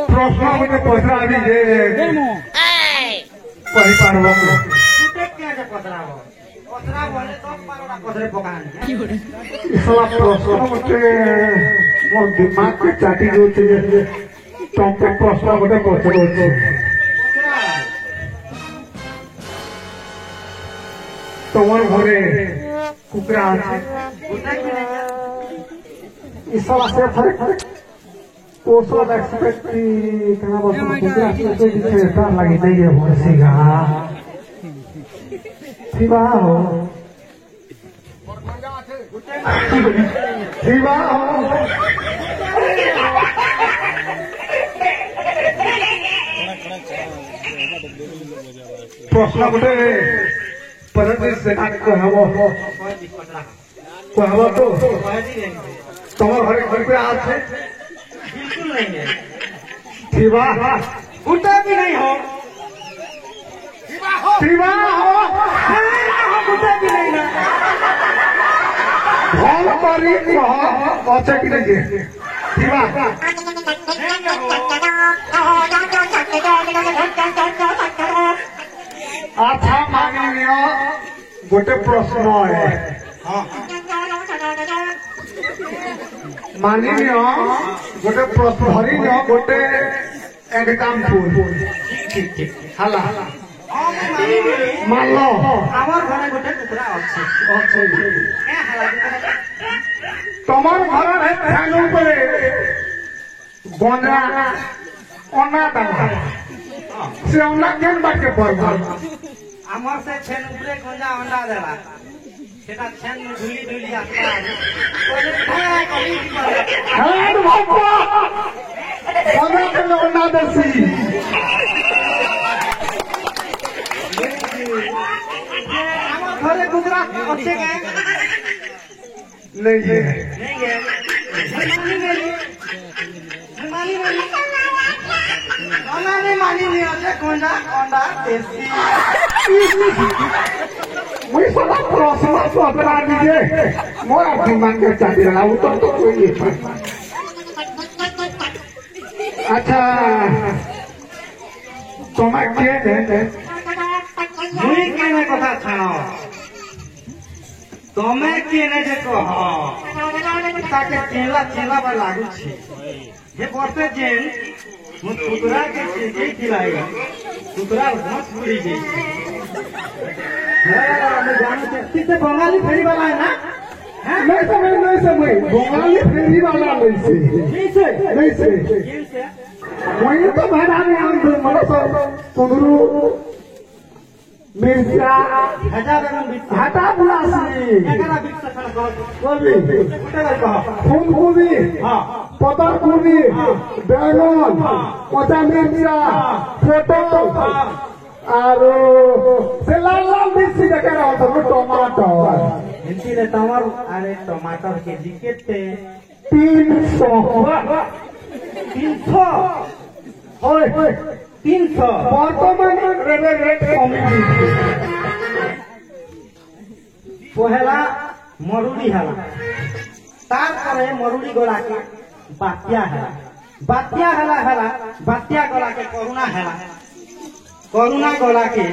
प्रश्न मुझे पचराबी जे कहि पारबो तुटे क्या जे पचराबो पचराबो तो पारोडा पचरे पकानी इसला प्रश्न मुझे मोर दिमाग के चाटी जोते जे तुमके प्रश्न मुझे पचरो छे তোমার ঘরে কুকুরা আছে इसला से फरक पोसो एक्सपेक्टी केना बस कुकुरा से चेता लगी नहीं है होसेगा शिवा हो शिवा हो प्रश्न गोटे परंतु से कहबो कहबो तो तुम्हारे घरे घर पे आछे बिल्कुल नहीं है शिवा उठा भी नहीं हो शिवा हो उठा भी नहीं ना भल करी कह अच्छे कि नहीं शिवा अच्छा मांगी लियो गोटे प्रश्न है मानी लियो गोटे प्रश्न धरी लियो गोटे एग्जाम्पल ठीक ठीक हाला मान लो আমার ঘরে গোটে কুকুরা আছে তোমার ঘরের ফ্যান উপরে গঞ্জা অনা দাও সে অনা কেন বাকে পড়বা আমার সে ছেন উপরে গঞ্জা অন্ডা দেলা সেটা ছেন ধুলি ধুলি আসতা হ্যাঁ বাবা গঞ্জা কেন অনা দেছি আমার ঘরে কুকুরা আছে কে नहीं है नहीं है मानी नहीं ओना ने मानी नहीं আছে গঞ্জা অন্ডা দেছি मुझे साला प्रश्न पकड़ा दीजिए मोरा दिमाग में चाटी रहा उत्तर तो कोई नहीं पता अच्छा तुम्हें क्या है मुई केने कथा छाणो तमे केने जे कह ताके केला केला बा लागू छी जे बरते जेन मु कुतरा के जे खिलाई कुतरा मत पूरी जे मैं जानू से से बंगाली फेरी वाला है ना नहीं समय बंगाली फेरी वाला नहीं से वही तो भाड़ा में हम मतलब सब कुंदरू मिर्चा हटा बुलासी गोभी फूल गोभी पत्ता गोभी बैंगन कच्चा मिर्चा फोटो और से लाल लाल मिर्ची देखे रहा था टमाटर हिंदी रे तमर अरे टमाटर के जी केते 300 ओए 300 बर्तमान रेट कमी पहला मरुड़ी हला तार करे मरुड़ी गोला के बात्या हला बात्या गोला के करुणा गोला के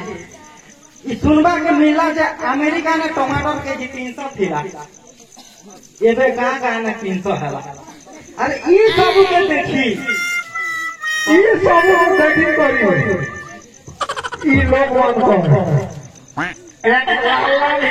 सुनबा के मिला जे अमेरिका ने टमाटर के जी 300 थिला एबे गाँ ने 300 हला अरे ई सब के देखी ये सब देखी करी ये लोग वन को एक लाल लाल